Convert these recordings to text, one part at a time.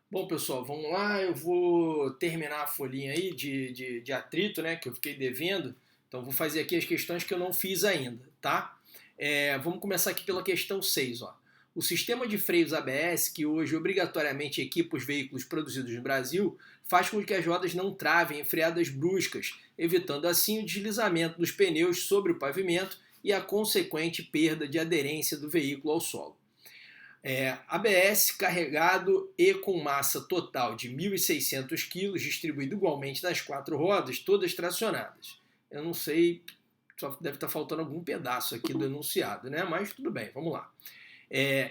Bom, pessoal, vamos lá. Eu vou terminar a folhinha aí de atrito, né, que eu fiquei devendo. Então, vou fazer aqui as questões que eu não fiz ainda, tá? Vamos começar aqui pela questão 6, ó. O sistema de freios ABS, que hoje obrigatoriamente equipa os veículos produzidos no Brasil, faz com que as rodas não travem em freadas bruscas, evitando assim o deslizamento dos pneus sobre o pavimento e a consequente perda de aderência do veículo ao solo. ABS carregado e com massa total de 1.600 kg, distribuído igualmente nas quatro rodas, todas tracionadas. Eu não sei, só deve estar faltando algum pedaço aqui do enunciado, né? Mas tudo bem, vamos lá.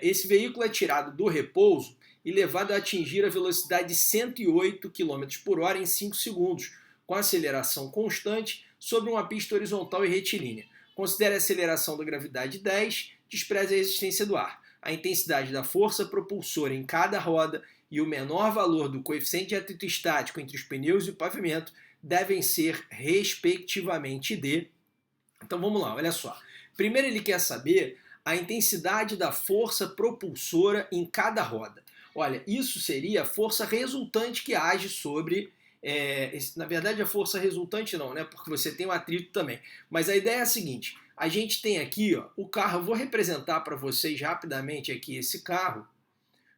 Esse veículo é tirado do repouso e levado a atingir a velocidade de 108 km por hora em 5 segundos, com aceleração constante sobre uma pista horizontal e retilínea. Considere a aceleração da gravidade 10, despreze a resistência do ar. A intensidade da força propulsora em cada roda e o menor valor do coeficiente de atrito estático entre os pneus e o pavimento devem ser, respectivamente, de... Então vamos lá, olha só. Primeiro ele quer saber a intensidade da força propulsora em cada roda. Olha, isso seria a força resultante que age sobre... na verdade, a força resultante não, né? Porque você tem o atrito também. Mas a ideia é a seguinte: a gente tem aqui, ó, o carro. Eu vou representar para vocês rapidamente aqui esse carro.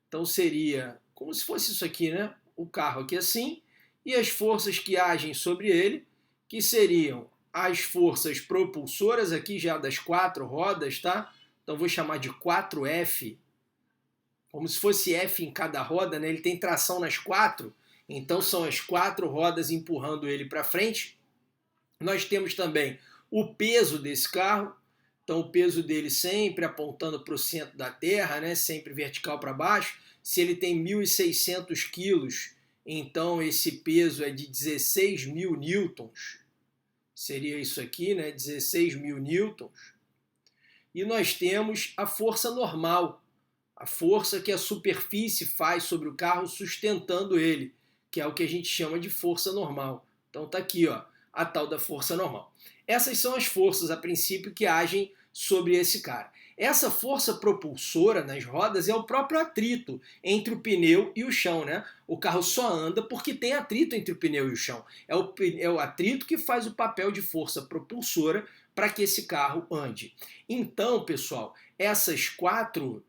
Então seria como se fosse isso aqui, né? O carro aqui assim, e as forças que agem sobre ele, que seriam as forças propulsoras aqui já das quatro rodas, tá? Então vou chamar de 4F, como se fosse F em cada roda, né? Ele tem tração nas quatro, então são as quatro rodas empurrando ele para frente. Nós temos também o peso desse carro, então o peso dele sempre apontando para o centro da Terra, né? Sempre vertical para baixo. Se ele tem 1.600 quilos, então esse peso é de 16.000 newtons. Seria isso aqui, né? 16.000 newtons. E nós temos a força normal, a força que a superfície faz sobre o carro sustentando ele, que é o que a gente chama de força normal. Então tá aqui, ó, a tal da força normal. Essas são as forças, a princípio, que agem sobre esse cara. Essa força propulsora nas rodas é o próprio atrito entre o pneu e o chão, né? O carro só anda porque tem atrito entre o pneu e o chão. É o atrito que faz o papel de força propulsora para que esse carro ande. Então, pessoal, essas quatro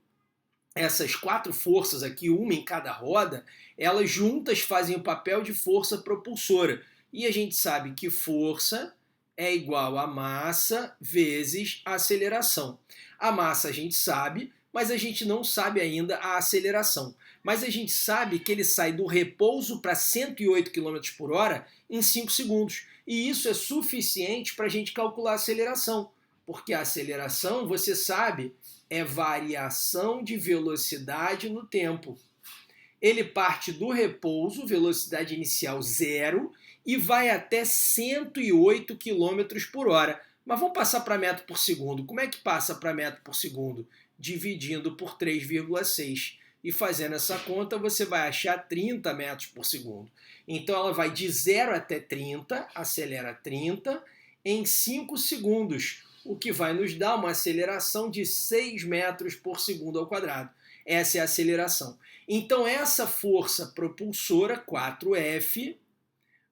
forças aqui, uma em cada roda, elas juntas fazem o papel de força propulsora. E a gente sabe que força é igual a massa vezes a aceleração. A massa a gente sabe, mas a gente não sabe ainda a aceleração. Mas a gente sabe que ele sai do repouso para 108 km por hora em 5 segundos. E isso é suficiente para a gente calcular a aceleração. Porque a aceleração, você sabe, é variação de velocidade no tempo. Ele parte do repouso, velocidade inicial zero, e vai até 108 km por hora. Mas vamos passar para metro por segundo. Como é que passa para metro por segundo? Dividindo por 3,6. E fazendo essa conta, você vai achar 30 metros por segundo. Então ela vai de 0 até 30, acelera 30, em 5 segundos, o que vai nos dar uma aceleração de 6 metros por segundo ao quadrado. Essa é a aceleração. Então essa força propulsora, 4F,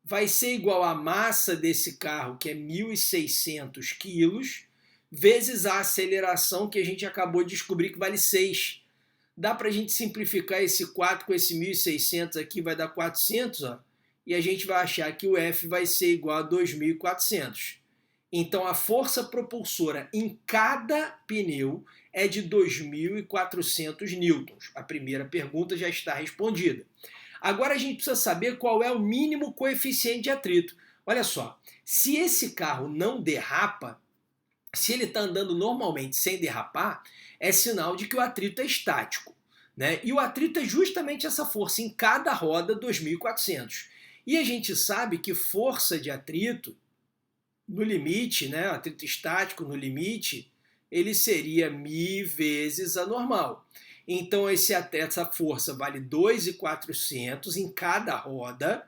vai ser igual à massa desse carro, que é 1.600 quilos, vezes a aceleração que a gente acabou de descobrir que vale 6. Dá para a gente simplificar esse 4 com esse 1.600 aqui, vai dar 400, ó, e a gente vai achar que o F vai ser igual a 2.400. Então a força propulsora em cada pneu é de 2.400 newtons. A primeira pergunta já está respondida. Agora a gente precisa saber qual é o mínimo coeficiente de atrito. Olha só, se esse carro não derrapa, se ele está andando normalmente sem derrapar, é sinal de que o atrito é estático, né? E o atrito é justamente essa força em cada roda, 2.400. E a gente sabe que força de atrito no limite, né, atrito estático no limite, ele seria μ vezes a normal. Então essa força vale 2.400 em cada roda.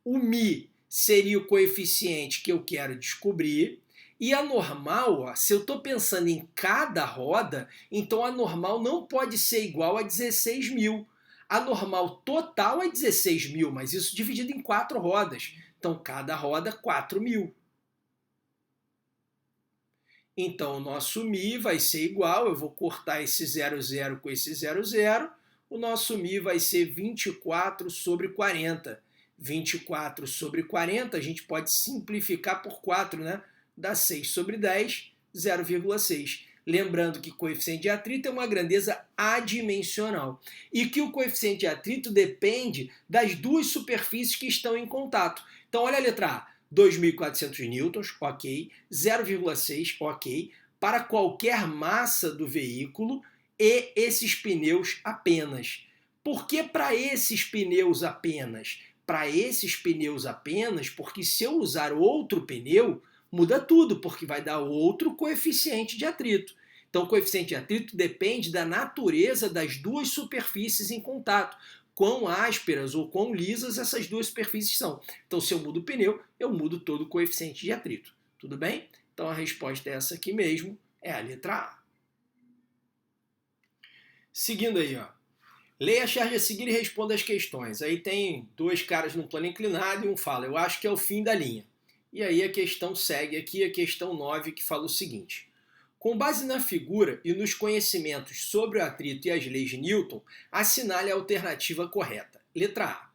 O μ seria o coeficiente que eu quero descobrir. E a normal, ó, se eu estou pensando em cada roda, então a normal não pode ser igual a 16.000. A normal total é 16.000, mas isso dividido em 4 rodas. Então, cada roda, 4.000. Então, o nosso Mi vai ser igual, eu vou cortar esse 00 com esse 00, o nosso Mi vai ser 24 sobre 40. 24 sobre 40, a gente pode simplificar por 4, né? Dá 6 sobre 10, 0,6. Lembrando que coeficiente de atrito é uma grandeza adimensional e que o coeficiente de atrito depende das duas superfícies que estão em contato. Então, olha a letra A, 2.400 newtons, ok, 0,6, ok, para qualquer massa do veículo e esses pneus apenas. Por que para esses pneus apenas? Para esses pneus apenas, porque se eu usar outro pneu, muda tudo, porque vai dar outro coeficiente de atrito. Então, o coeficiente de atrito depende da natureza das duas superfícies em contato, quão ásperas ou quão lisas essas duas superfícies são. Então, se eu mudo o pneu, eu mudo todo o coeficiente de atrito. Tudo bem? Então, a resposta é essa aqui mesmo, é a letra A. Seguindo aí, ó. Leia a charge a seguir e responda as questões. Aí tem dois caras num plano inclinado e um fala, eu acho que é o fim da linha. E aí a questão segue aqui, a questão 9, que fala o seguinte. Com base na figura e nos conhecimentos sobre o atrito e as leis de Newton, assinale a alternativa correta. Letra A.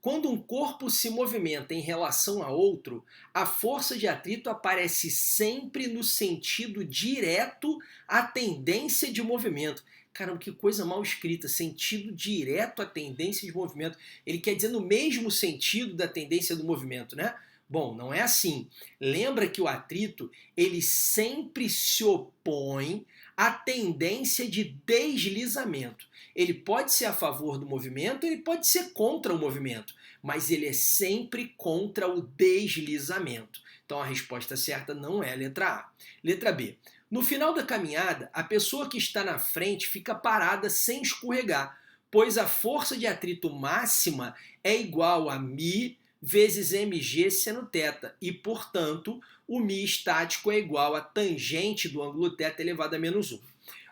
Quando um corpo se movimenta em relação a outro, a força de atrito aparece sempre no sentido direto à tendência de movimento. Caramba, que coisa mal escrita, sentido direto à tendência de movimento. Ele quer dizer no mesmo sentido da tendência do movimento, né? Bom, não é assim. Lembra que o atrito, ele sempre se opõe à tendência de deslizamento. Ele pode ser a favor do movimento, ele pode ser contra o movimento, mas ele é sempre contra o deslizamento. Então a resposta certa não é a letra A. Letra B. No final da caminhada, a pessoa que está na frente fica parada sem escorregar, pois a força de atrito máxima é igual a μ vezes mg seno θ, e, portanto, o μ estático é igual a tangente do ângulo θ elevado a menos 1.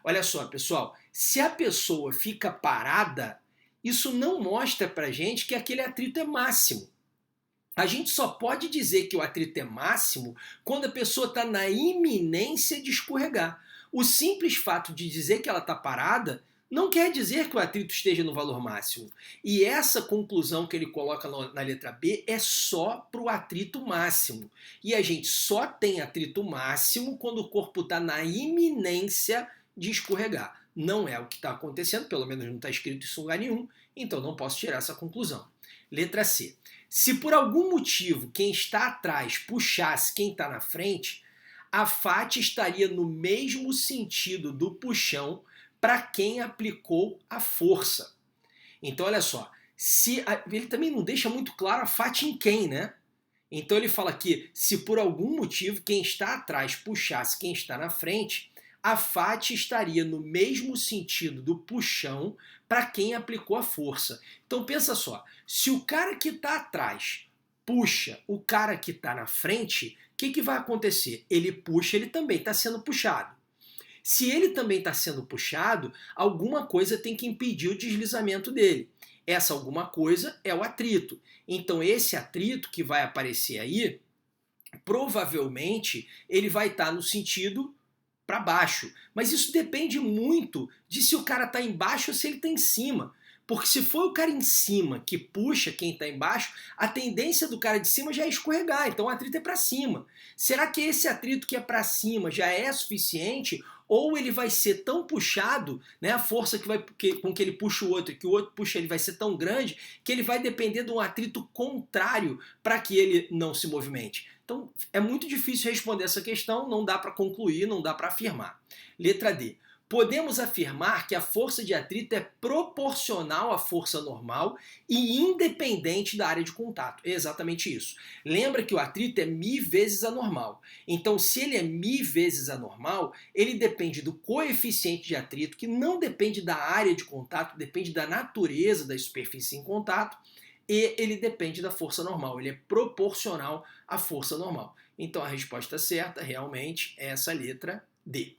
Olha só, pessoal, se a pessoa fica parada, isso não mostra para a gente que aquele atrito é máximo. A gente só pode dizer que o atrito é máximo quando a pessoa está na iminência de escorregar. O simples fato de dizer que ela está parada não quer dizer que o atrito esteja no valor máximo. E essa conclusão que ele coloca na letra B é só para o atrito máximo. E a gente só tem atrito máximo quando o corpo está na iminência de escorregar. Não é o que está acontecendo, pelo menos não está escrito isso em lugar nenhum, então não posso tirar essa conclusão. Letra C. Se por algum motivo quem está atrás puxasse quem está na frente, a FAT estaria no mesmo sentido do puxão para quem aplicou a força. Então, olha só, ele também não deixa muito claro a FAT em quem, né? Então ele fala que se por algum motivo quem está atrás puxasse quem está na frente, a FAT estaria no mesmo sentido do puxão para quem aplicou a força. Então pensa só, se o cara que está atrás puxa o cara que está na frente, o que vai acontecer? Ele puxa, ele também está sendo puxado. Se ele também está sendo puxado, alguma coisa tem que impedir o deslizamento dele. Essa alguma coisa é o atrito. Então esse atrito que vai aparecer aí, provavelmente ele vai estar no sentido para baixo. Mas isso depende muito de se o cara está embaixo ou se ele está em cima. Porque se for o cara em cima que puxa quem está embaixo, a tendência do cara de cima já é escorregar, então o atrito é para cima. Será que esse atrito que é para cima já é suficiente? Ou ele vai ser tão puxado, né, a força com que ele puxa o outro e que o outro puxa ele vai ser tão grande, que ele vai depender de um atrito contrário para que ele não se movimente. Então é muito difícil responder essa questão, não dá para concluir, não dá para afirmar. Letra D. Podemos afirmar que a força de atrito é proporcional à força normal e independente da área de contato. É exatamente isso. Lembra que o atrito é μ vezes a normal. Então, se ele é μ vezes a normal, ele depende do coeficiente de atrito, que não depende da área de contato, depende da natureza da superfície em contato, e ele depende da força normal. Ele é proporcional à força normal. Então, a resposta certa realmente é essa letra D.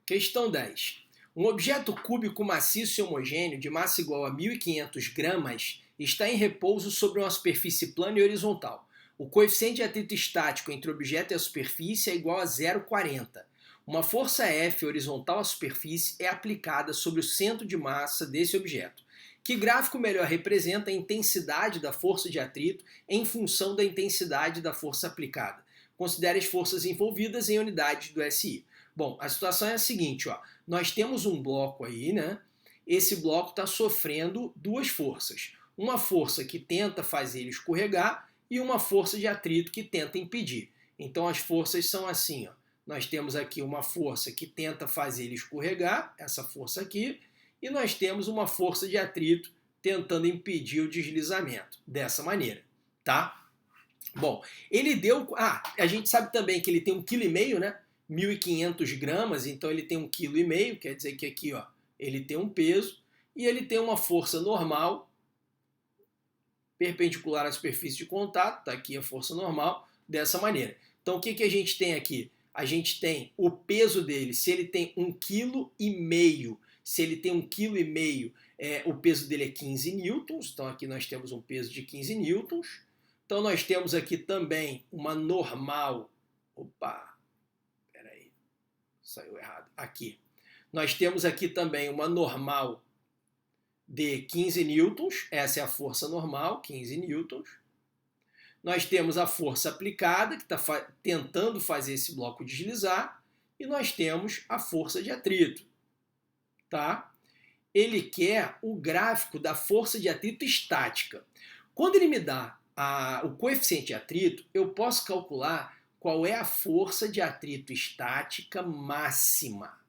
Questão 10. Um objeto cúbico maciço e homogêneo de massa igual a 1.500 gramas está em repouso sobre uma superfície plana e horizontal. O coeficiente de atrito estático entre o objeto e a superfície é igual a 0,40. Uma força F horizontal à superfície é aplicada sobre o centro de massa desse objeto. Que gráfico melhor representa a intensidade da força de atrito em função da intensidade da força aplicada? Considere as forças envolvidas em unidades do SI. Bom, a situação é a seguinte, ó. Nós temos um bloco aí, né? Esse bloco está sofrendo duas forças. Uma força que tenta fazer ele escorregar e uma força de atrito que tenta impedir. Então as forças são assim, ó. Nós temos aqui uma força que tenta fazer ele escorregar, essa força aqui, e nós temos uma força de atrito tentando impedir o deslizamento, dessa maneira, tá? Bom, ele deu... a gente sabe também que ele tem 1,5 kg, né? 1.500 gramas, então ele tem 1,5 kg, quer dizer que aqui, ó, ele tem um peso, e ele tem uma força normal, perpendicular à superfície de contato, tá aqui a força normal, dessa maneira. Então o que a gente tem aqui? A gente tem o peso dele, se ele tem 1,5 kg, se ele tem 1,5 kg, o peso dele é 15 newtons, então aqui nós temos um peso de 15 newtons. Então nós temos aqui também uma normal, peraí, saiu errado, aqui. Nós temos aqui também uma normal de 15 newtons, essa é a força normal, 15 newtons. Nós temos a força aplicada, que está tentando fazer esse bloco deslizar, e nós temos a força de atrito, tá? Ele quer o gráfico da força de atrito estática. Quando ele me dá o coeficiente de atrito, eu posso calcular qual é a força de atrito estática máxima.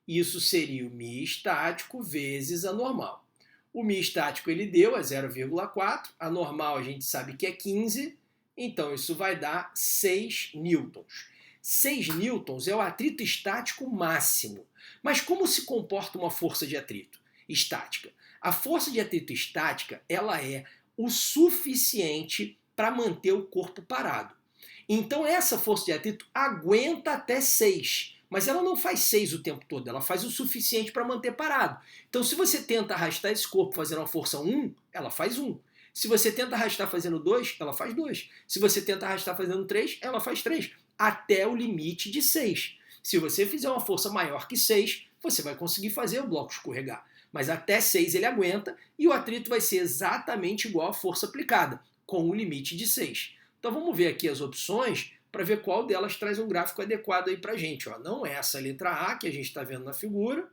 Isso seria o μ estático vezes a normal. O μ estático ele deu, é 0,4, a normal a gente sabe que é 15, então isso vai dar 6 newtons. 6 newtons é o atrito estático máximo. Mas como se comporta uma força de atrito estática? A força de atrito estática ela é o suficiente para manter o corpo parado. Então essa força de atrito aguenta até 6. Mas ela não faz 6 o tempo todo, ela faz o suficiente para manter parado. Então se você tenta arrastar esse corpo fazendo uma força 1, ela faz 1. Se você tenta arrastar fazendo 2, ela faz 2. Se você tenta arrastar fazendo 3, ela faz 3. Até o limite de 6. Se você fizer uma força maior que 6, você vai conseguir fazer o bloco escorregar. Mas até 6 ele aguenta e o atrito vai ser exatamente igual à força aplicada, com o limite de 6. Então vamos ver aqui as opções para ver qual delas traz um gráfico adequado aí para a gente. Ó. Não é essa letra A que a gente está vendo na figura,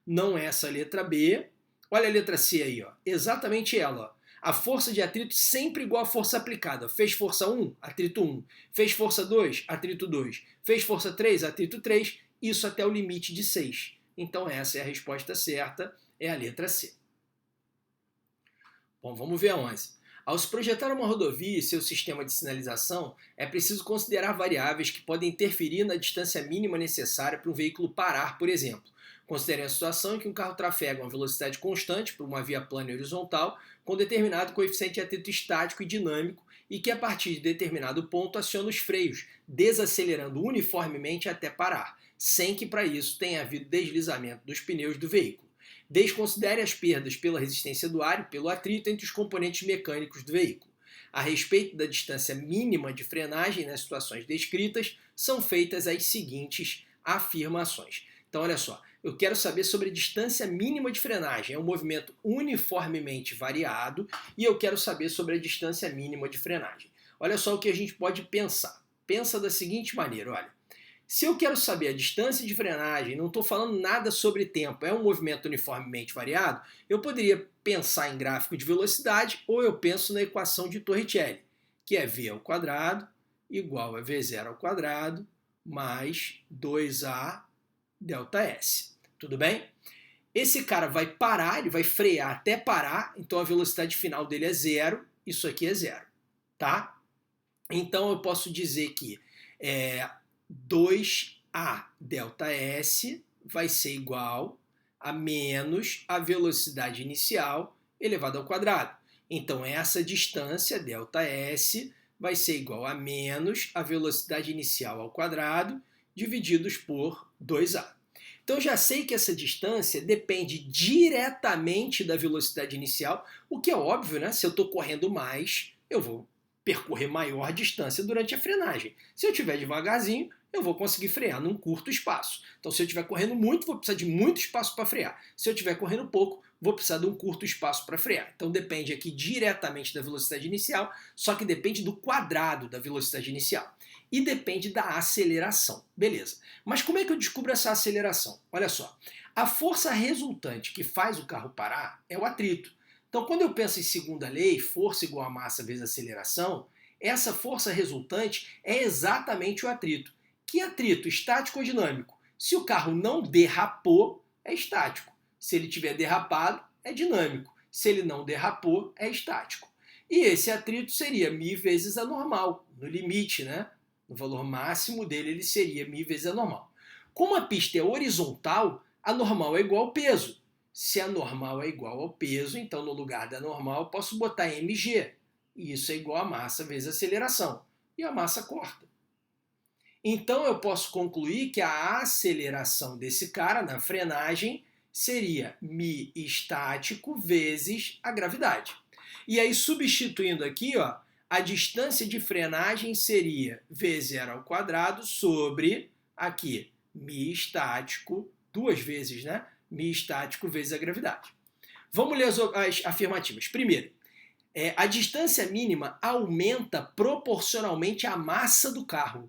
não é essa letra B. Olha a letra C aí, ó. Exatamente ela. Ó. A força de atrito sempre igual à força aplicada. Fez força 1, atrito 1. Fez força 2, atrito 2. Fez força 3, atrito 3. Isso até o limite de 6. Então essa é a resposta certa, é a letra C. Bom, vamos ver a 11. Ao se projetar uma rodovia e seu sistema de sinalização, é preciso considerar variáveis que podem interferir na distância mínima necessária para um veículo parar, por exemplo. Considere a situação em que um carro trafega uma velocidade constante por uma via plana e horizontal com determinado coeficiente de atrito estático e dinâmico e que a partir de determinado ponto aciona os freios, desacelerando uniformemente até parar, sem que para isso tenha havido deslizamento dos pneus do veículo. Desconsidere as perdas pela resistência do ar e pelo atrito entre os componentes mecânicos do veículo. A respeito da distância mínima de frenagem nas situações descritas, são feitas as seguintes afirmações. Então, olha só, eu quero saber sobre a distância mínima de frenagem. É um movimento uniformemente variado e eu quero saber sobre a distância mínima de frenagem. Olha só o que a gente pode pensar. Pensa da seguinte maneira, olha. Se eu quero saber a distância de frenagem, não estou falando nada sobre tempo, é um movimento uniformemente variado, eu poderia pensar em gráfico de velocidade ou eu penso na equação de Torricelli, que é v ao quadrado igual a v0 ao quadrado mais 2a delta S. Tudo bem? Esse cara vai parar, ele vai frear até parar, então a velocidade final dele é 0, isso aqui é 0, tá? Então eu posso dizer que 2A delta S vai ser igual a menos a velocidade inicial elevada ao quadrado. Então essa distância, delta S, vai ser igual a menos a velocidade inicial ao quadrado divididos por 2A. Então eu já sei que essa distância depende diretamente da velocidade inicial, o que é óbvio, né? Se eu estou correndo mais, eu vou percorrer maior distância durante a frenagem. Se eu estiver devagarzinho, eu vou conseguir frear num curto espaço. Então, se eu estiver correndo muito, vou precisar de muito espaço para frear. Se eu estiver correndo pouco, vou precisar de um curto espaço para frear. Então, depende aqui diretamente da velocidade inicial, só que depende do quadrado da velocidade inicial. E depende da aceleração. Beleza. Mas como é que eu descubro essa aceleração? Olha só. A força resultante que faz o carro parar é o atrito. Então, quando eu penso em segunda lei, força igual a massa vezes aceleração, essa força resultante é exatamente o atrito. Que atrito? Estático ou dinâmico? Se o carro não derrapou, é estático. Se ele tiver derrapado, é dinâmico. Se ele não derrapou, é estático. E esse atrito seria μ vezes a normal, no limite, né? No valor máximo dele, ele seria μ vezes a normal. Como a pista é horizontal, a normal é igual ao peso. Se a normal é igual ao peso, então no lugar da normal eu posso botar mg. E isso é igual a massa vezes a aceleração. E a massa corta. Então eu posso concluir que a aceleração desse cara na frenagem seria μ estático vezes a gravidade. E aí substituindo aqui, ó, a distância de frenagem seria v0² sobre, aqui, μ estático, duas vezes, né? μ estático vezes a gravidade. Vamos ler as afirmativas. Primeiro, a distância mínima aumenta proporcionalmente à massa do carro.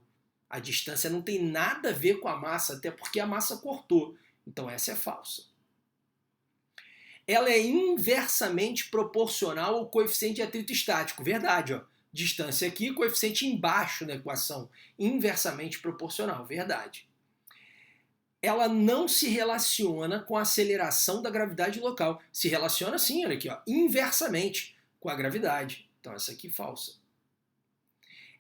A distância não tem nada a ver com a massa, até porque a massa cortou. Então essa é falsa. Ela é inversamente proporcional ao coeficiente de atrito estático. Verdade, ó. Distância aqui, coeficiente embaixo na equação. Inversamente proporcional. Verdade. Ela não se relaciona com a aceleração da gravidade local. Se relaciona sim, olha aqui, ó, inversamente com a gravidade. Então essa aqui é falsa.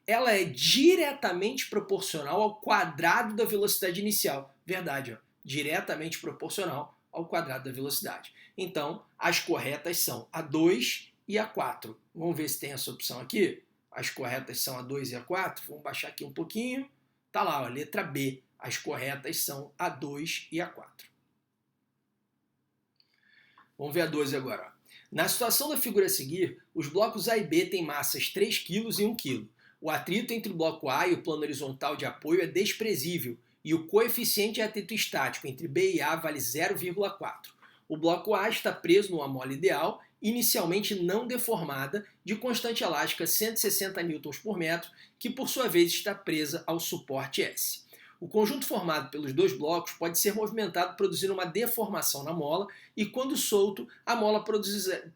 Ela é diretamente proporcional ao quadrado da velocidade inicial. Verdade, ó, diretamente proporcional ao quadrado da velocidade. Então, as corretas são a 2 e a 4. Vamos ver se tem essa opção aqui. As corretas são a 2 e a 4. Vamos baixar aqui um pouquinho. Tá lá, ó, letra B. As corretas são a 2 e a 4. Vamos ver a 12 agora. Na situação da figura a seguir, os blocos A e B têm massas 3 kg e 1 kg. O atrito entre o bloco A e o plano horizontal de apoio é desprezível e o coeficiente de atrito estático entre B e A vale 0,4. O bloco A está preso numa mola ideal, inicialmente não deformada, de constante elástica 160 Nm por metro, que por sua vez está presa ao suporte S. O conjunto formado pelos dois blocos pode ser movimentado produzindo uma deformação na mola e, quando solto, a mola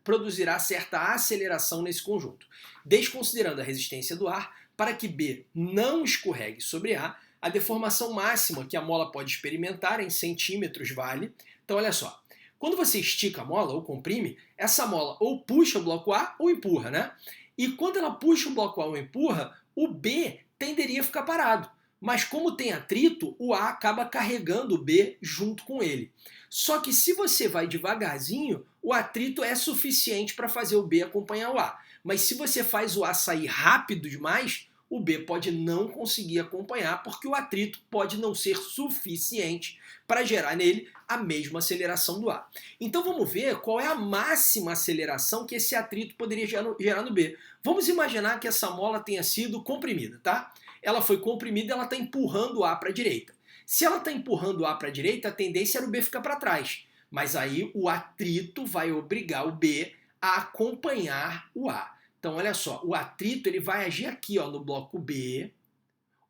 produzirá certa aceleração nesse conjunto. Desconsiderando a resistência do ar, para que B não escorregue sobre A deformação máxima que a mola pode experimentar em centímetros vale. Então, olha só. Quando você estica a mola ou comprime, essa mola ou puxa o bloco A ou empurra, né? E quando ela puxa o bloco A ou empurra, o B tenderia a ficar parado. Mas como tem atrito, o A acaba carregando o B junto com ele. Só que se você vai devagarzinho, o atrito é suficiente para fazer o B acompanhar o A. Mas se você faz o A sair rápido demais, o B pode não conseguir acompanhar, porque o atrito pode não ser suficiente para gerar nele a mesma aceleração do A. Então vamos ver qual é a máxima aceleração que esse atrito poderia gerar no B. Vamos imaginar que essa mola tenha sido comprimida, tá? Ela foi comprimida e ela está empurrando o A para a direita. Se ela está empurrando o A para a direita, a tendência era o B ficar para trás. Mas aí o atrito vai obrigar o B a acompanhar o A. Então, olha só, o atrito ele vai agir aqui, ó, no bloco B.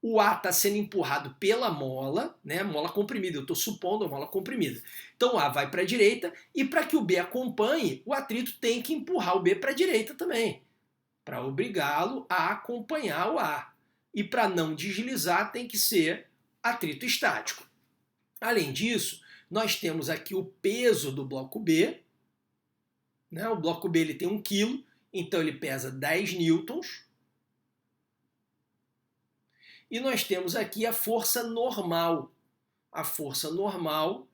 O A está sendo empurrado pela mola, né? Mola comprimida, eu estou supondo a mola comprimida. Então, o A vai para a direita e para que o B acompanhe, o atrito tem que empurrar o B para a direita também, para obrigá-lo a acompanhar o A. E para não deslizar, tem que ser atrito estático. Além disso, nós temos aqui o peso do bloco B. Né? O bloco B ele tem 1 kg. Então ele pesa 10 newtons. E nós temos aqui a força normal. A força normal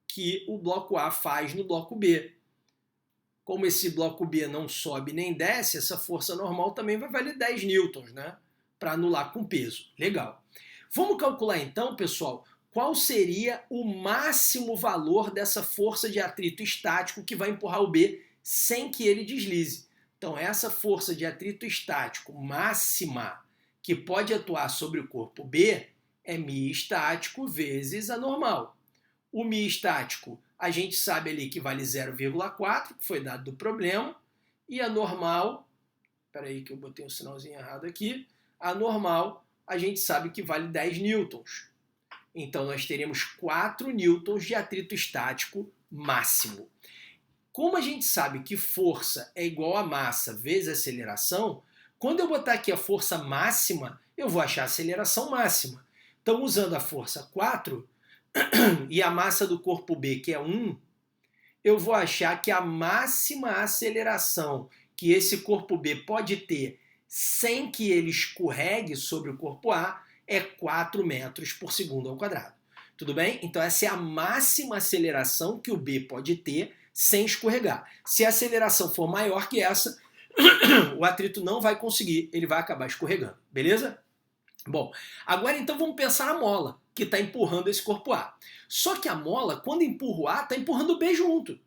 que o bloco A faz no bloco B. Como esse bloco B não sobe nem desce, essa força normal também vai valer 10 newtons, né? Para anular com peso. Legal. Vamos calcular então, pessoal, qual seria o máximo valor dessa força de atrito estático que vai empurrar o B sem que ele deslize. Então, essa força de atrito estático máxima que pode atuar sobre o corpo B é μ estático vezes a normal. O μ estático, a gente sabe ali que vale 0,4, que foi dado do problema, e a normal, espera aí que eu botei um sinalzinho errado aqui, a normal, a gente sabe que vale 10 newtons. Então, nós teremos 4 newtons de atrito estático máximo. Como a gente sabe que força é igual a massa vezes aceleração, quando eu botar aqui a força máxima, eu vou achar a aceleração máxima. Então, usando a força 4 e a massa do corpo B, que é 1, eu vou achar que a máxima aceleração que esse corpo B pode ter sem que ele escorregue sobre o corpo A é 4 metros por segundo ao quadrado. Tudo bem? Então essa é a máxima aceleração que o B pode ter sem escorregar. Se a aceleração for maior que essa, o atrito não vai conseguir, ele vai acabar escorregando. Beleza? Bom, agora então vamos pensar na mola que está empurrando esse corpo A. Só que a mola, quando empurra o A, está empurrando o B junto.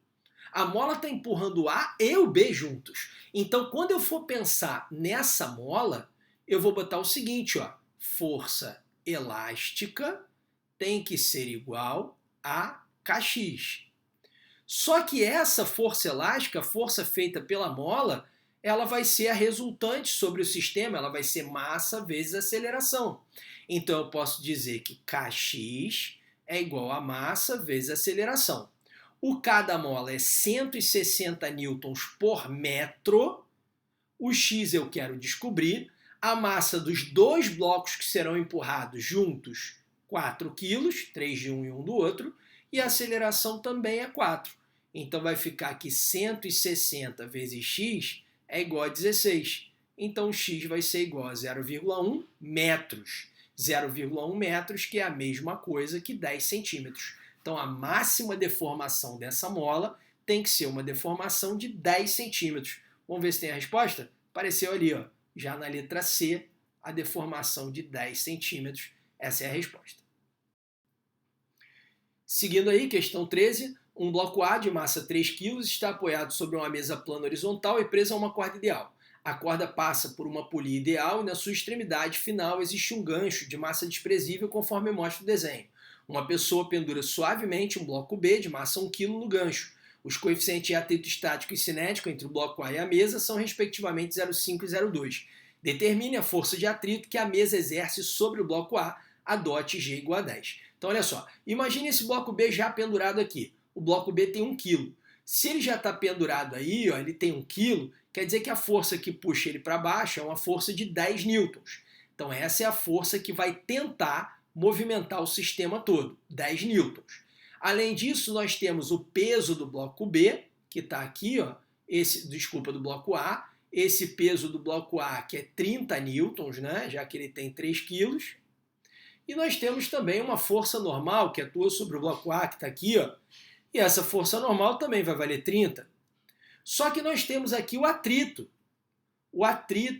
A mola está empurrando o A e o B juntos. Então, quando eu for pensar nessa mola, eu vou botar o seguinte, ó, força elástica tem que ser igual a Kx. Só que essa força elástica, a força feita pela mola, ela vai ser a resultante sobre o sistema, ela vai ser massa vezes aceleração. Então eu posso dizer que Kx é igual a massa vezes aceleração. O K da mola é 160 newtons por metro. O X eu quero descobrir. A massa dos dois blocos que serão empurrados juntos, 4 quilos, 3 de um e 1 do outro. E a aceleração também é 4. Então vai ficar aqui 160 vezes x é igual a 16. Então x vai ser igual a 0,1 metros. 0,1 metros, que é a mesma coisa que 10 centímetros. Então a máxima deformação dessa mola tem que ser uma deformação de 10 centímetros. Vamos ver se tem a resposta? Apareceu ali, ó, já na letra C, a deformação de 10 centímetros. Essa é a resposta. Seguindo aí, questão 13. Um bloco A de massa 3 kg está apoiado sobre uma mesa plana horizontal e preso a uma corda ideal. A corda passa por uma polia ideal e na sua extremidade final existe um gancho de massa desprezível conforme mostra o desenho. Uma pessoa pendura suavemente um bloco B de massa 1 kg no gancho. Os coeficientes de atrito estático e cinético entre o bloco A e a mesa são respectivamente 0,5 e 0,2. Determine a força de atrito que a mesa exerce sobre o bloco A, adote G igual a 10. Então olha só, imagine esse bloco B já pendurado aqui. O bloco B tem 1 kg. Se ele já está pendurado aí, ó, ele tem 1 kg, quer dizer que a força que puxa ele para baixo é uma força de 10 newtons. Então essa é a força que vai tentar movimentar o sistema todo, 10 newtons. Além disso, nós temos o peso do bloco B, que está aqui, ó, do bloco A, esse peso do bloco A, que é 30 newtons, né, já que ele tem 3 quilos. E nós temos também uma força normal que atua sobre o bloco A, que está aqui, ó, e essa força normal também vai valer 30. Só que nós temos aqui o atrito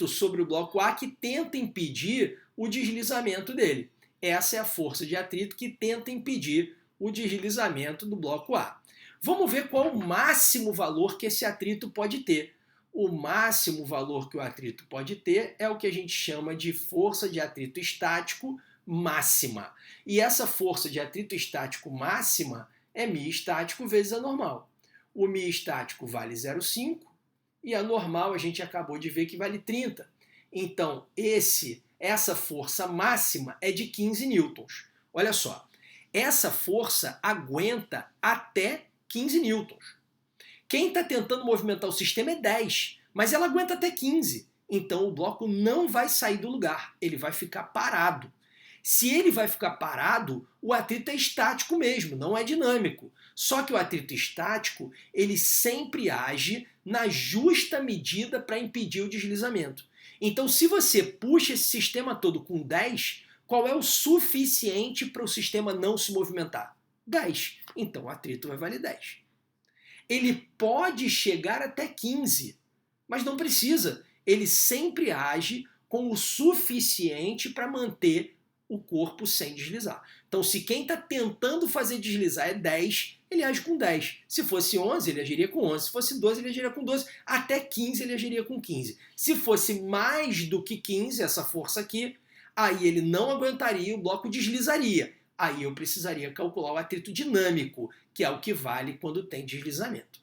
sobre o bloco A que tenta impedir o deslizamento dele. Essa é a força de atrito que tenta impedir o deslizamento do bloco A. Vamos ver qual o máximo valor que esse atrito pode ter. O máximo valor que o atrito pode ter é o que a gente chama de força de atrito estático máxima. E essa força de atrito estático máxima é μ estático vezes a normal. O μ estático vale 0,5 e a normal a gente acabou de ver que vale 30. Então essa força máxima é de 15 newtons. Olha só, essa força aguenta até 15 newtons. Quem está tentando movimentar o sistema é 10, mas ela aguenta até 15. Então o bloco não vai sair do lugar, ele vai ficar parado. Se ele vai ficar parado, o atrito é estático mesmo, não é dinâmico. Só que o atrito estático, ele sempre age na justa medida para impedir o deslizamento. Então, se você puxa esse sistema todo com 10, qual é o suficiente para o sistema não se movimentar? 10. Então, o atrito vai valer 10. Ele pode chegar até 15, mas não precisa. Ele sempre age com o suficiente para manter o corpo sem deslizar. Então, se quem está tentando fazer deslizar é 10, ele age com 10. Se fosse 11, ele agiria com 11. Se fosse 12, ele agiria com 12. Até 15, ele agiria com 15. Se fosse mais do que 15, essa força aqui, aí ele não aguentaria, o bloco deslizaria. Aí eu precisaria calcular o atrito dinâmico, que é o que vale quando tem deslizamento.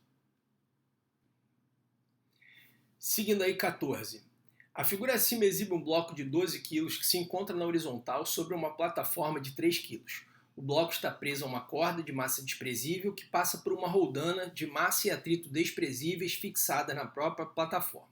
Seguindo aí 14. A figura acima exibe um bloco de 12 kg que se encontra na horizontal sobre uma plataforma de 3 kg. O bloco está preso a uma corda de massa desprezível que passa por uma roldana de massa e atrito desprezíveis fixada na própria plataforma.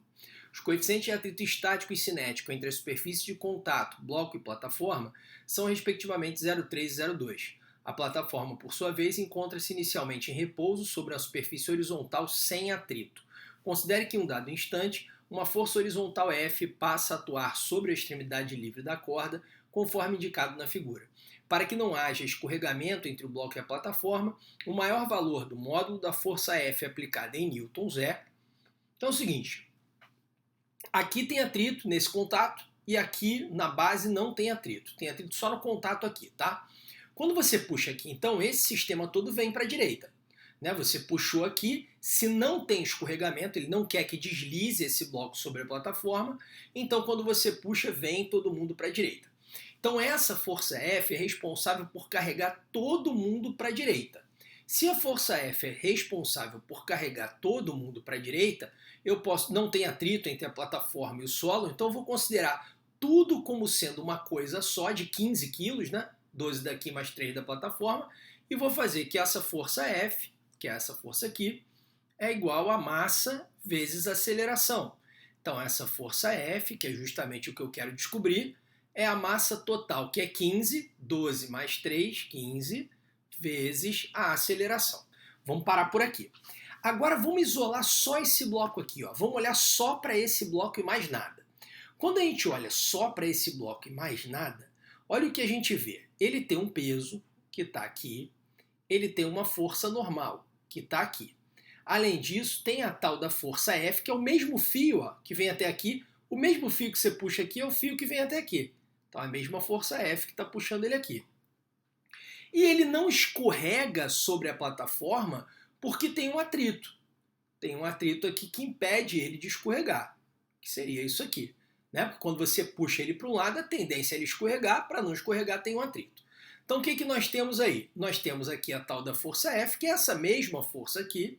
Os coeficientes de atrito estático e cinético entre a superfície de contato, bloco e plataforma são respectivamente 0,3 e 0,2. A plataforma, por sua vez, encontra-se inicialmente em repouso sobre uma superfície horizontal sem atrito. Considere que em um dado instante, uma força horizontal F passa a atuar sobre a extremidade livre da corda, conforme indicado na figura. Para que não haja escorregamento entre o bloco e a plataforma, o maior valor do módulo da força F aplicada em newtons é... Então é o seguinte, aqui tem atrito nesse contato e aqui na base não tem atrito. Tem atrito só no contato aqui, tá? Quando você puxa aqui, então, esse sistema todo vem para a direita. Você puxou aqui, se não tem escorregamento, ele não quer que deslize esse bloco sobre a plataforma, então quando você puxa, vem todo mundo para a direita. Então essa força F é responsável por carregar todo mundo para a direita. Se a força F é responsável por carregar todo mundo para a direita, não tem atrito entre a plataforma e o solo, então eu vou considerar tudo como sendo uma coisa só de 15 quilos, 12 daqui mais 3 da plataforma, e vou fazer que essa força F, que é essa força aqui, é igual a massa vezes aceleração. Então essa força F, que é justamente o que eu quero descobrir, é a massa total, que é 15, 12 mais 3, 15, vezes a aceleração. Vamos parar por aqui. Agora vamos isolar só esse bloco aqui. Vamos olhar só para esse bloco e mais nada. Quando a gente olha só para esse bloco e mais nada, olha o que a gente vê. Ele tem um peso, que está aqui, ele tem uma força normal, que está aqui. Além disso, tem a tal da força F, que é o mesmo fio que vem até aqui. O mesmo fio que você puxa aqui é o fio que vem até aqui. Então, a mesma força F que está puxando ele aqui. E ele não escorrega sobre a plataforma porque tem um atrito. Tem um atrito aqui que impede ele de escorregar, que seria isso aqui. Porque quando você puxa ele para um lado, a tendência é ele escorregar. Para não escorregar, tem um atrito. Então, o que nós temos aí? Nós temos aqui a tal da força F, que é essa mesma força aqui.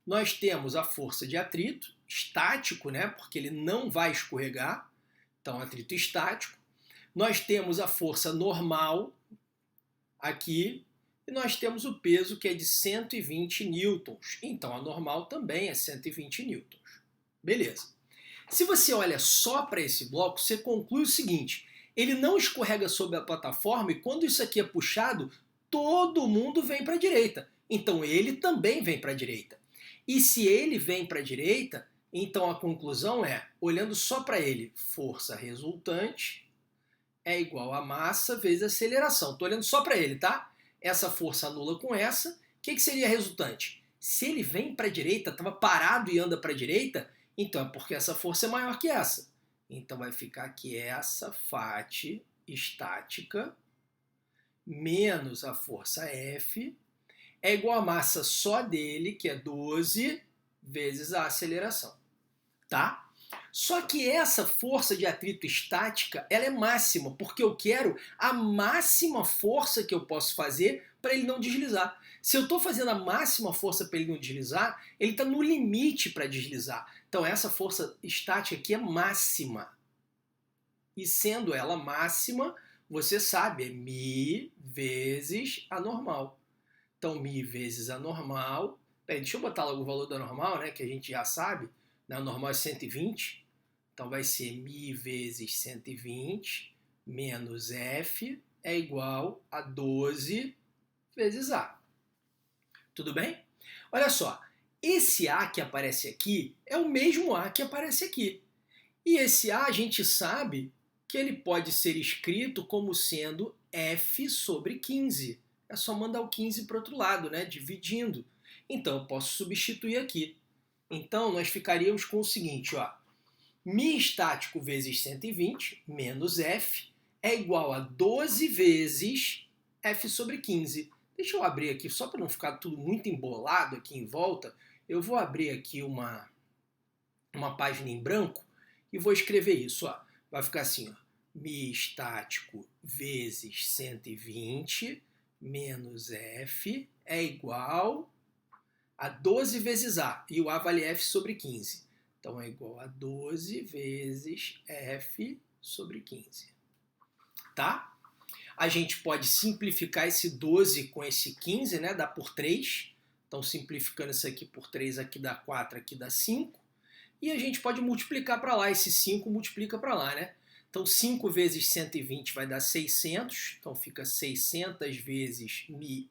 Nós temos a força de atrito, estático, porque ele não vai escorregar. Então, atrito estático. Nós temos a força normal aqui. E nós temos o peso, que é de 120 newtons. Então, a normal também é 120 newtons. Beleza. Se você olha só para esse bloco, você conclui o seguinte: ele não escorrega sobre a plataforma e quando isso aqui é puxado, todo mundo vem para a direita. Então ele também vem para a direita. E se ele vem para a direita, então a conclusão é, olhando só para ele, força resultante é igual a massa vezes aceleração. Estou olhando só para ele, tá? Essa força anula com essa. O que seria resultante? Se ele vem para a direita, estava parado e anda para a direita, então é porque essa força é maior que essa. Então vai ficar que essa FAT estática menos a força F é igual a massa só dele, que é 12, vezes a aceleração. Tá? Só que essa força de atrito estática, ela é máxima, porque eu quero a máxima força que eu posso fazer para ele não deslizar. Se eu estou fazendo a máxima força para ele não deslizar, ele está no limite para deslizar. Então essa força estática aqui é máxima. E sendo ela máxima, você sabe, é μ vezes a normal. Então μ vezes a normal... Peraí, deixa eu botar logo o valor da normal, que a gente já sabe. A normal é 120. Então vai ser μ vezes 120 menos F é igual a 12 vezes A. Tudo bem? Olha só, esse A que aparece aqui é o mesmo A que aparece aqui. E esse A a gente sabe que ele pode ser escrito como sendo F sobre 15. É só mandar o 15 para o outro lado, dividindo. Então eu posso substituir aqui. Então nós ficaríamos com o seguinte, μ estático vezes 120 menos F é igual a 12 vezes F sobre 15. Deixa eu abrir aqui, só para não ficar tudo muito embolado aqui em volta, eu vou abrir aqui uma página em branco e vou escrever isso. Ó. Vai ficar assim, ó, mi estático vezes 120 menos F é igual a 12 vezes A, e o A vale F sobre 15. Então é igual a 12 vezes F sobre 15. Tá? A gente pode simplificar esse 12 com esse 15, né? Dá por 3. Então, simplificando isso aqui por 3, aqui dá 4, aqui dá 5. E a gente pode multiplicar para lá. Esse 5 multiplica para lá, né? Então, 5 vezes 120 vai dar 600. Então, fica 600 vezes μe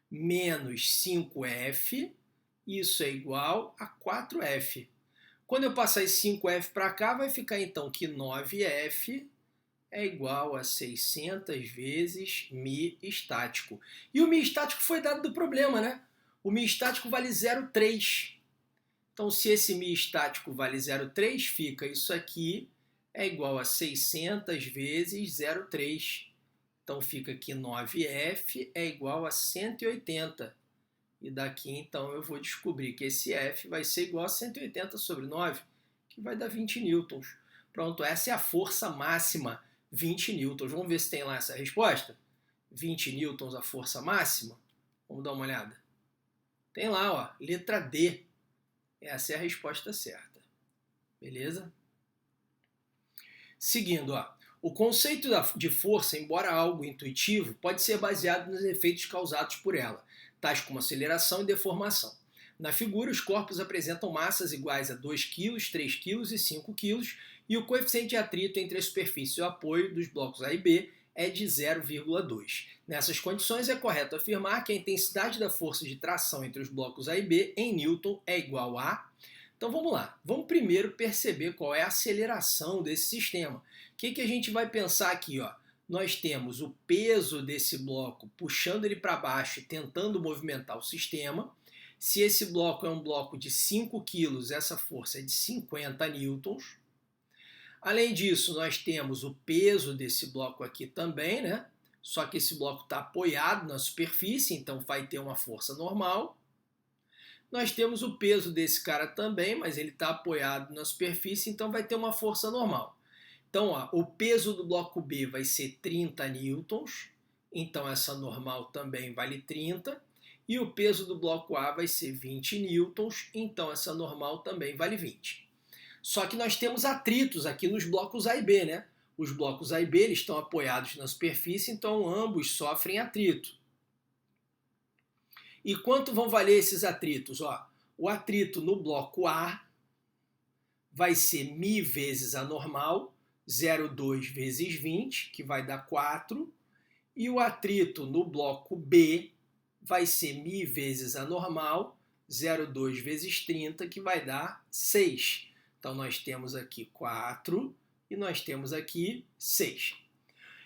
menos 5F. Isso é igual a 4F. Quando eu passar esse 5F para cá, vai ficar então que 9F é igual a 600 vezes μ estático. E o μ estático foi dado do problema, né? O μ estático vale 0,3. Então, se esse μ estático vale 0,3, fica isso aqui é igual a 600 vezes 0,3. Então, fica que 9F é igual a 180. E daqui, então, eu vou descobrir que esse F vai ser igual a 180 sobre 9, que vai dar 20 newtons. Pronto, essa é a força máxima, 20 newtons. Vamos ver se tem lá essa resposta? 20 newtons a força máxima? Vamos dar uma olhada. Tem lá, ó, letra D. Essa é a resposta certa. Beleza? Seguindo, ó, o conceito de força, embora algo intuitivo, pode ser baseado nos efeitos causados por ela, tais como aceleração e deformação. Na figura, os corpos apresentam massas iguais a 2 kg, 3 kg e 5 kg, e o coeficiente de atrito entre a superfície e o apoio dos blocos A e B é de 0,2. Nessas condições, é correto afirmar que a intensidade da força de tração entre os blocos A e B em Newton é igual a... Então vamos lá, vamos primeiro perceber qual é a aceleração desse sistema. O que a gente vai pensar aqui? Ó? Nós temos o peso desse bloco puxando ele para baixo e tentando movimentar o sistema. Se esse bloco é um bloco de 5 kg, essa força é de 50 newtons. Além disso, nós temos o peso desse bloco aqui também, né? Só que esse bloco está apoiado na superfície, então vai ter uma força normal. Nós temos o peso desse cara também, mas ele está apoiado na superfície, então vai ter uma força normal. Então, ó, o peso do bloco B vai ser 30 newtons, então essa normal também vale 30. E o peso do bloco A vai ser 20 newtons, então essa normal também vale 20. Só que nós temos atritos aqui nos blocos A e B, né? Os blocos A e B eles estão apoiados na superfície, então ambos sofrem atrito. E quanto vão valer esses atritos? Ó, o atrito no bloco A vai ser μ vezes a normal, 0,2 vezes 20, que vai dar 4. E o atrito no bloco B vai ser μ vezes a normal, 0,2 vezes 30, que vai dar 6. Então, nós temos aqui 4 e nós temos aqui 6.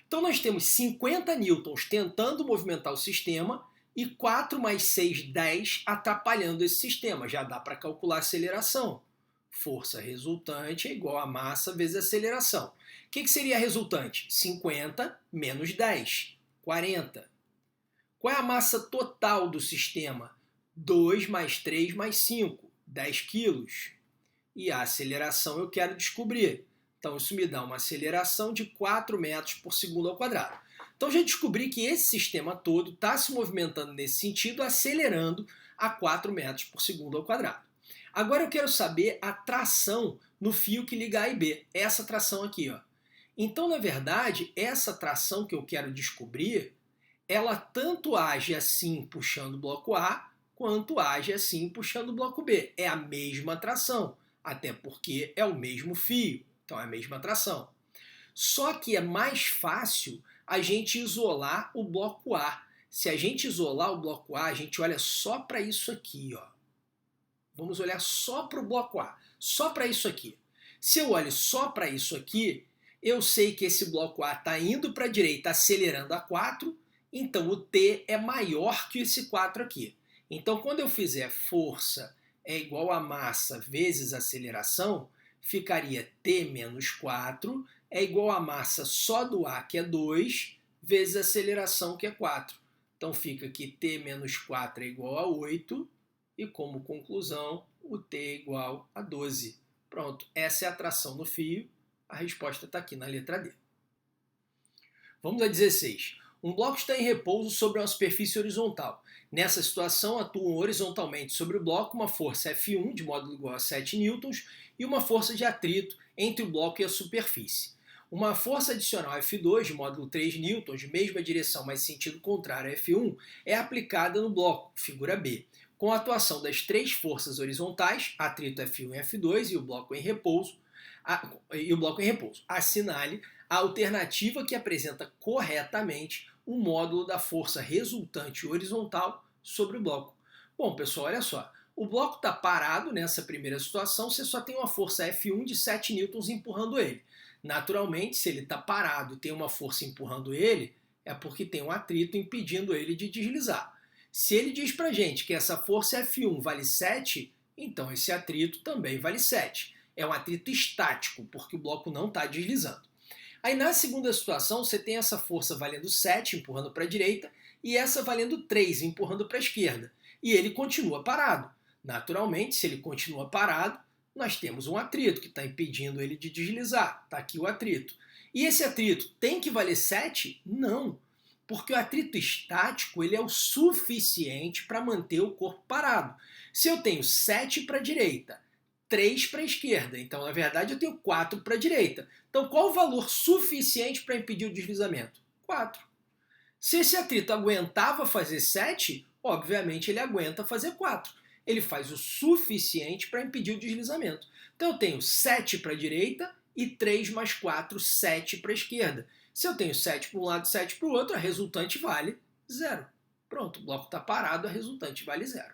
Então, nós temos 50 newtons tentando movimentar o sistema e 4 mais 6, 10 atrapalhando esse sistema. Já dá para calcular a aceleração. Força resultante é igual a massa vezes a aceleração. O que seria a resultante? 50 menos 10, 40. Qual é a massa total do sistema? 2 mais 3 mais 5, 10 quilos. E a aceleração eu quero descobrir. Então isso me dá uma aceleração de 4 metros por segundo ao quadrado. Então já descobri que esse sistema todo está se movimentando nesse sentido, acelerando a 4 metros por segundo ao quadrado. Agora eu quero saber a tração no fio que liga A e B. Essa tração aqui, ó. Então, na verdade, essa tração que eu quero descobrir, ela tanto age assim puxando o bloco A, quanto age assim puxando o bloco B. É a mesma tração, até porque é o mesmo fio, então é a mesma tração. Só que é mais fácil a gente isolar o bloco A. Se a gente isolar o bloco A, a gente olha só para isso aqui, ó. Vamos olhar só para o bloco A, só para isso aqui. Se eu olho só para isso aqui, eu sei que esse bloco A está indo para a direita acelerando a 4, então o T é maior que esse 4 aqui. Então quando eu fizer força é igual a massa vezes aceleração, ficaria T menos 4 é igual a massa só do A, que é 2, vezes a aceleração, que é 4. Então fica que t menos 4 é igual a 8, e como conclusão, o t é igual a 12. Pronto, essa é a tração no fio, a resposta está aqui na letra D. Vamos a 16. Um bloco está em repouso sobre uma superfície horizontal. Nessa situação, atuam horizontalmente sobre o bloco uma força F1 de módulo igual a 7 newtons e uma força de atrito entre o bloco e a superfície. Uma força adicional F2 de módulo 3 newtons, de mesma direção, mas sentido contrário a F1, é aplicada no bloco, figura B, com a atuação das três forças horizontais, atrito F1 e F2 e o bloco em repouso. Assinale a alternativa que apresenta corretamente o módulo da força resultante horizontal sobre o bloco. Bom, pessoal, olha só. O bloco está parado nessa primeira situação, você só tem uma força F1 de 7 newtons empurrando ele. Naturalmente, se ele está parado e tem uma força empurrando ele, é porque tem um atrito impedindo ele de deslizar. Se ele diz para a gente que essa força F1 vale 7, então esse atrito também vale 7. É um atrito estático, porque o bloco não está deslizando. Aí na segunda situação, você tem essa força valendo 7, empurrando para a direita, e essa valendo 3, empurrando para a esquerda. E ele continua parado. Naturalmente, se ele continua parado, nós temos um atrito que está impedindo ele de deslizar. Está aqui o atrito. E esse atrito tem que valer 7? Não. Porque o atrito estático ele é o suficiente para manter o corpo parado. Se eu tenho 7 para a direita, 3 para a esquerda, então na verdade eu tenho 4 para a direita. Então qual o valor suficiente para impedir o deslizamento? 4. Se esse atrito aguentava fazer 7, obviamente ele aguenta fazer 4. Ele faz o suficiente para impedir o deslizamento. Então eu tenho 7 para a direita e 3 mais 4, 7 para a esquerda. Se eu tenho 7 para um lado e 7 para o outro, a resultante vale 0. Pronto, o bloco está parado, a resultante vale 0.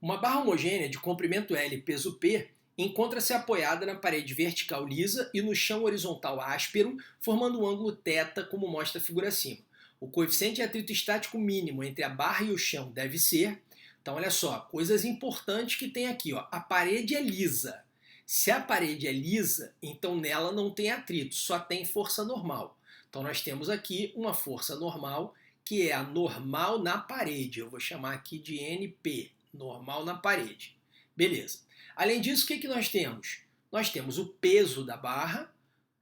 Uma barra homogênea de comprimento L e peso P encontra-se apoiada na parede vertical lisa e no chão horizontal áspero, formando um ângulo θ, como mostra a figura acima. O coeficiente de atrito estático mínimo entre a barra e o chão deve ser... Então, olha só, coisas importantes que tem aqui. Ó. A parede é lisa. Se a parede é lisa, então nela não tem atrito, só tem força normal. Então, nós temos aqui uma força normal, que é a normal na parede. Eu vou chamar aqui de NP, normal na parede. Beleza. Além disso, o que nós temos? Nós temos o peso da barra.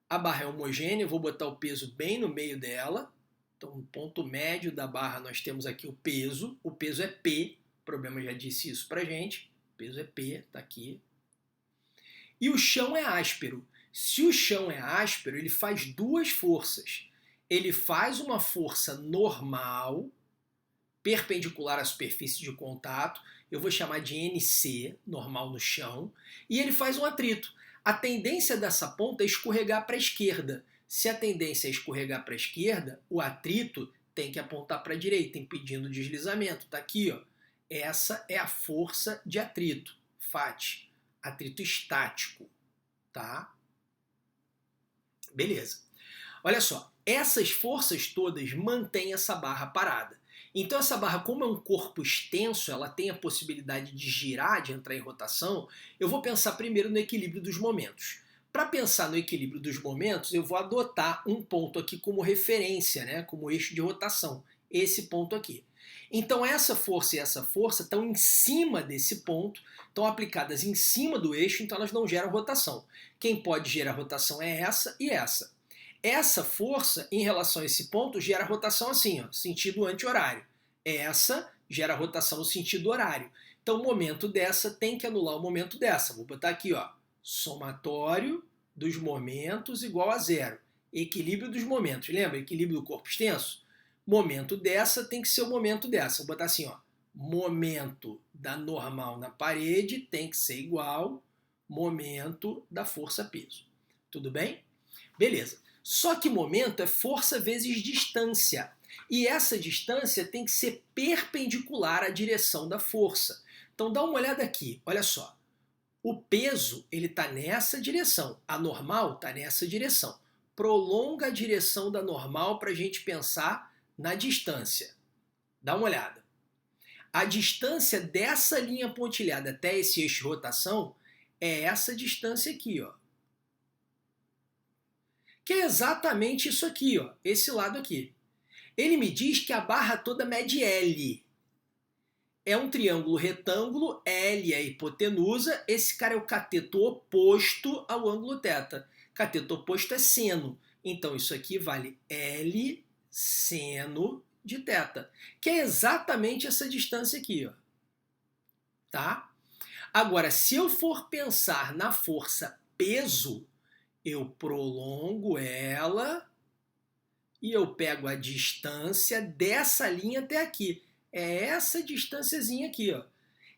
A barra é homogênea, eu vou botar o peso bem no meio dela. Então, no ponto médio da barra, nós temos aqui o peso. O peso é P. O problema já disse isso pra gente. O peso é P, está aqui. E o chão é áspero. Se o chão é áspero, ele faz duas forças. Ele faz uma força normal, perpendicular à superfície de contato. Eu vou chamar de NC, normal no chão. E ele faz um atrito. A tendência dessa ponta é escorregar para a esquerda. Se a tendência é escorregar para a esquerda, o atrito tem que apontar para a direita, impedindo o deslizamento. Está aqui, ó. Essa é a força de atrito, FAT, atrito estático, tá? Beleza. Olha só, essas forças todas mantêm essa barra parada. Então essa barra, como é um corpo extenso, ela tem a possibilidade de girar, de entrar em rotação, eu vou pensar primeiro no equilíbrio dos momentos. Para pensar no equilíbrio dos momentos, eu vou adotar um ponto aqui como referência, né, como eixo de rotação, esse ponto aqui. Então essa força e essa força estão em cima desse ponto, estão aplicadas em cima do eixo, então elas não geram rotação. Quem pode gerar rotação é essa e essa. Essa força, em relação a esse ponto, gera rotação assim, ó, sentido anti-horário. Essa gera rotação no sentido horário. Então o momento dessa tem que anular o momento dessa. Vou botar aqui, ó, somatório dos momentos igual a 0. Equilíbrio dos momentos. Lembra? Equilíbrio do corpo extenso? Momento dessa tem que ser o momento dessa. Vou botar assim, ó, momento da normal na parede tem que ser igual momento da força peso. Tudo bem? Beleza. Só que momento é força vezes distância. E essa distância tem que ser perpendicular à direção da força. Então dá uma olhada aqui, olha só. O peso ele está nessa direção, a normal está nessa direção. Prolonga a direção da normal para a gente pensar na distância. Dá uma olhada. A distância dessa linha pontilhada até esse eixo de rotação é essa distância aqui, ó. O que é exatamente isso aqui, ó, esse lado aqui. Ele me diz que a barra toda mede L. É um triângulo retângulo, L é a hipotenusa, esse cara é o cateto oposto ao ângulo θ. Cateto oposto é seno, então isso aqui vale L seno de θ, que é exatamente essa distância aqui, ó. Tá? Agora, se eu for pensar na força peso, eu prolongo ela e eu pego a distância dessa linha até aqui. É essa distânciazinha aqui, ó,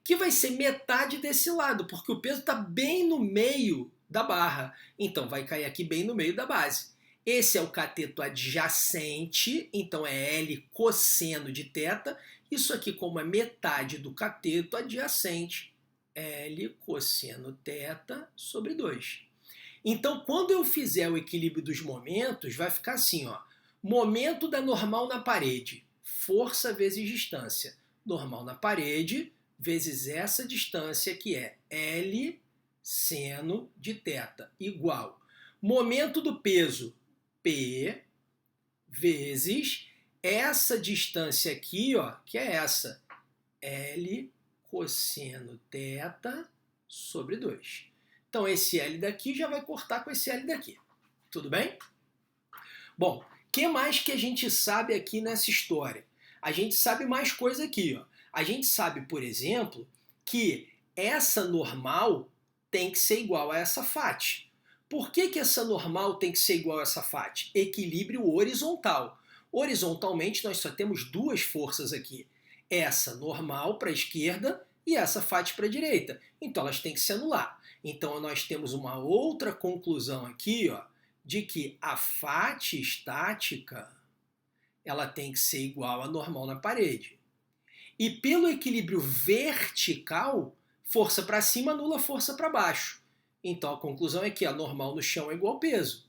que vai ser metade desse lado, porque o peso está bem no meio da barra. Então vai cair aqui bem no meio da base. Esse é o cateto adjacente, então é L cosseno de θ. Isso aqui, como é metade do cateto adjacente, L cosseno θ sobre 2. Então, quando eu fizer o equilíbrio dos momentos, vai ficar assim, ó. Momento da normal na parede, força vezes distância. Normal na parede vezes essa distância que é L seno de θ, igual. Momento do peso, P, vezes essa distância aqui, ó, que é essa, L cosseno θ sobre 2. Então, esse L daqui já vai cortar com esse L daqui. Tudo bem? Bom, o que mais que a gente sabe aqui nessa história? A gente sabe mais coisa aqui, ó. A gente sabe, por exemplo, que essa normal tem que ser igual a essa fat. Por que essa normal tem que ser igual a essa fat? Equilíbrio horizontal. Horizontalmente, nós só temos duas forças aqui. Essa normal para a esquerda e essa fat para a direita. Então, elas têm que se anular. Então, nós temos uma outra conclusão aqui, ó, de que a fat estática ela tem que ser igual à normal na parede. E pelo equilíbrio vertical, força para cima anula força para baixo. Então, a conclusão é que a normal no chão é igual ao peso.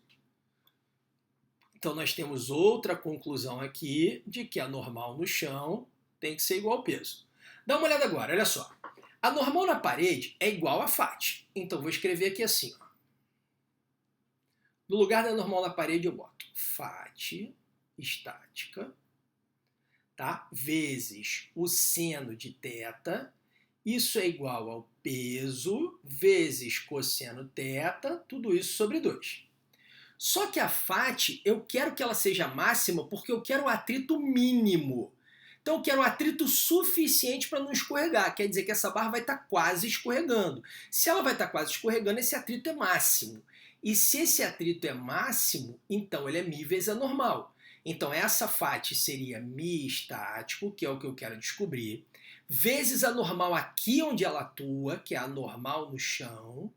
Então, nós temos outra conclusão aqui de que a normal no chão tem que ser igual ao peso. Dá uma olhada agora, olha só. A normal na parede é igual a fat. Então, vou escrever aqui assim, ó. No lugar da normal na parede, eu boto fat estática, tá? Vezes o seno de θ. Isso é igual ao peso vezes cosseno θ, tudo isso sobre 2. Só que a fat, eu quero que ela seja máxima porque eu quero o atrito mínimo. Então eu quero um atrito suficiente para não escorregar. Quer dizer que essa barra vai estar quase escorregando. Se ela vai estar quase escorregando, esse atrito é máximo. E se esse atrito é máximo, então ele é μ vezes a normal. Então essa fat seria μ estático, que é o que eu quero descobrir, vezes a normal aqui onde ela atua, que é a normal no chão,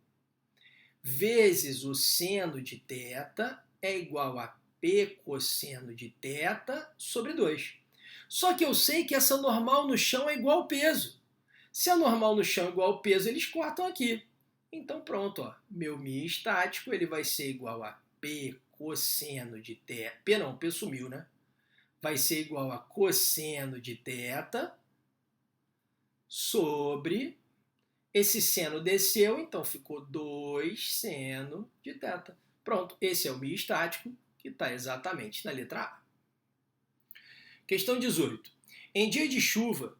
vezes o seno de θ é igual a P cosseno de θ sobre 2. Só que eu sei que essa normal no chão é igual ao peso. Se a normal no chão é igual ao peso, eles cortam aqui. Então pronto, ó, meu μ estático ele vai ser igual a P cosseno de θ. P não, P sumiu, né? Vai ser igual a cosseno de θ sobre... Esse seno desceu, então ficou 2 seno de θ. Pronto, esse é o μ estático, que está exatamente na letra A. Questão 18. Em dia de chuva,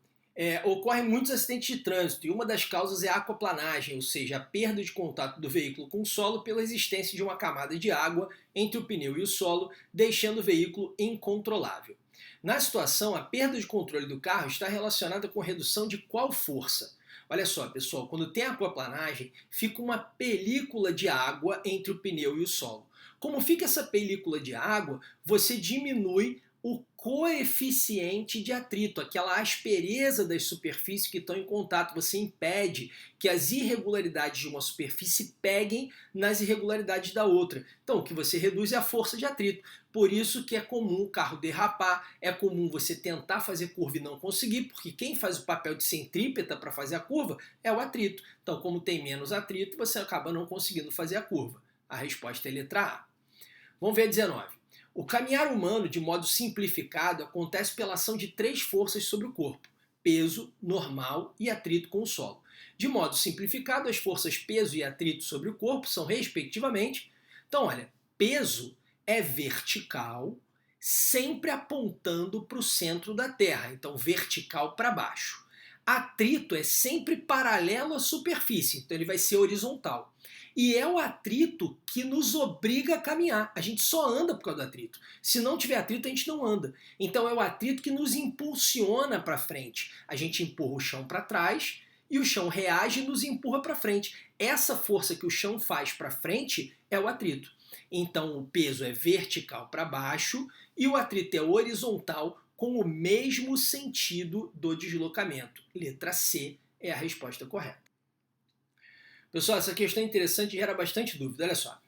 ocorrem muitos acidentes de trânsito e uma das causas é a aquaplanagem, ou seja, a perda de contato do veículo com o solo pela existência de uma camada de água entre o pneu e o solo, deixando o veículo incontrolável. Na situação, a perda de controle do carro está relacionada com redução de qual força? Olha só, pessoal, quando tem aquaplanagem, fica uma película de água entre o pneu e o solo. Como fica essa película de água, você diminui o coeficiente de atrito, aquela aspereza das superfícies que estão em contato. Você impede que as irregularidades de uma superfície peguem nas irregularidades da outra. Então, o que você reduz é a força de atrito. Por isso que é comum o carro derrapar, é comum você tentar fazer curva e não conseguir, porque quem faz o papel de centrípeta para fazer a curva é o atrito. Então, como tem menos atrito, você acaba não conseguindo fazer a curva. A resposta é a letra A. Vamos ver a 19. O caminhar humano, de modo simplificado, acontece pela ação de 3 forças sobre o corpo: peso, normal e atrito com o solo. De modo simplificado, as forças peso e atrito sobre o corpo são, respectivamente, então olha, peso é vertical, sempre apontando para o centro da Terra, então vertical para baixo. Atrito é sempre paralelo à superfície, então ele vai ser horizontal. E é o atrito que nos obriga a caminhar. A gente só anda por causa do atrito. Se não tiver atrito, a gente não anda. Então é o atrito que nos impulsiona para frente. A gente empurra o chão para trás e o chão reage e nos empurra para frente. Essa força que o chão faz para frente é o atrito. Então o peso é vertical para baixo e o atrito é horizontal com o mesmo sentido do deslocamento. Letra C é a resposta correta. Pessoal, essa questão é interessante e gera bastante dúvida. Olha só.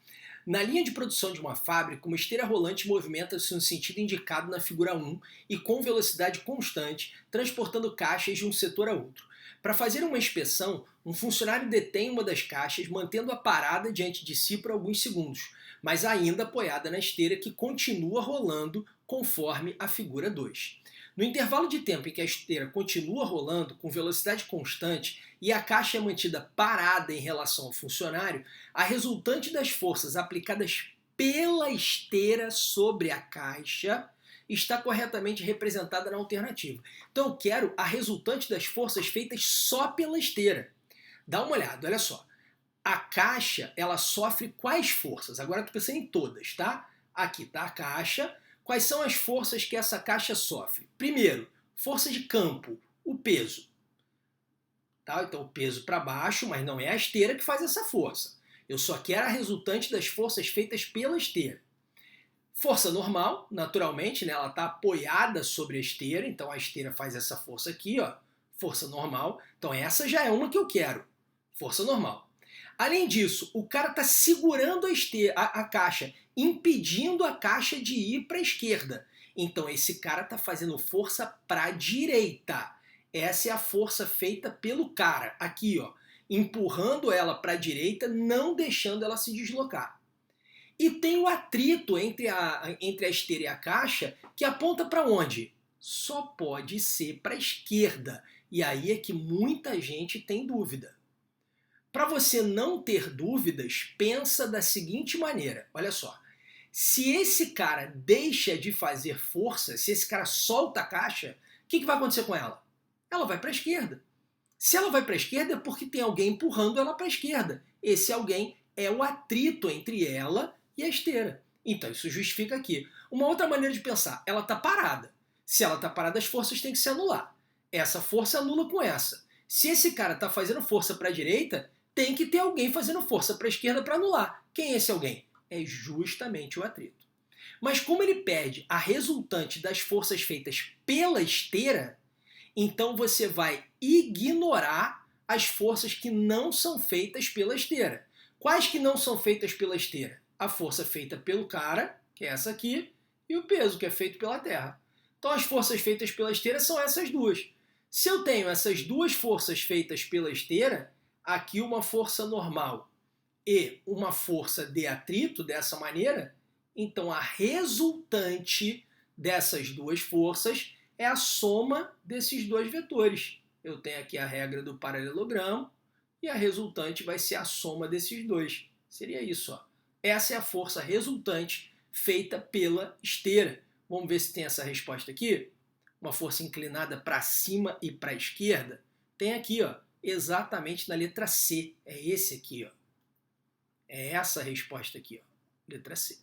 Na linha de produção de uma fábrica, uma esteira rolante movimenta-se no sentido indicado na figura 1 e com velocidade constante, transportando caixas de um setor a outro. Para fazer uma inspeção, um funcionário detém uma das caixas, mantendo-a parada diante de si por alguns segundos, mas ainda apoiada na esteira que continua rolando conforme a figura 2. No intervalo de tempo em que a esteira continua rolando com velocidade constante e a caixa é mantida parada em relação ao funcionário, a resultante das forças aplicadas pela esteira sobre a caixa está corretamente representada na alternativa. Então eu quero a resultante das forças feitas só pela esteira. Dá uma olhada, olha só. A caixa, ela sofre quais forças? Agora eu estou pensando em todas, tá? Aqui está a caixa. Quais são as forças que essa caixa sofre? Primeiro, força de campo, o peso. Tá? Então o peso para baixo, mas não é a esteira que faz essa força. Eu só quero a resultante das forças feitas pela esteira. Força normal, naturalmente, né? Ela está apoiada sobre a esteira, então a esteira faz essa força aqui, ó, força normal. Então essa já é uma que eu quero, força normal. Além disso, o cara está segurando a caixa, impedindo a caixa de ir para a esquerda. Então esse cara está fazendo força para a direita. Essa é a força feita pelo cara, aqui, ó, empurrando ela para a direita, não deixando ela se deslocar. E tem o atrito entre a esteira e a caixa que aponta para onde? Só pode ser para a esquerda. E aí é que muita gente tem dúvida. Para você não ter dúvidas, pensa da seguinte maneira. Olha só. Se esse cara deixa de fazer força, se esse cara solta a caixa, o que vai acontecer com ela? Ela vai para a esquerda. Se ela vai para a esquerda é porque tem alguém empurrando ela para a esquerda. Esse alguém é o atrito entre ela e a esteira. Então isso justifica aqui. Uma outra maneira de pensar, ela está parada. Se ela está parada, as forças têm que se anular. Essa força anula com essa. Se esse cara está fazendo força para a direita, tem que ter alguém fazendo força para a esquerda para anular. Quem é esse alguém? É justamente o atrito. Mas como ele perde a resultante das forças feitas pela esteira, então você vai ignorar as forças que não são feitas pela esteira. Quais que não são feitas pela esteira? A força feita pelo cara, que é essa aqui, e o peso, que é feito pela Terra. Então as forças feitas pela esteira são essas duas. Se eu tenho essas duas forças feitas pela esteira, aqui uma força normal e uma força de atrito, dessa maneira, então a resultante dessas duas forças é a soma desses dois vetores. Eu tenho aqui a regra do paralelogramo e a resultante vai ser a soma desses dois. Seria isso, ó. Essa é a força resultante feita pela esteira. Vamos ver se tem essa resposta aqui. Uma força inclinada para cima e para a esquerda. Tem aqui, ó, exatamente na letra C. É esse aqui, ó. É essa a resposta aqui, ó, letra C.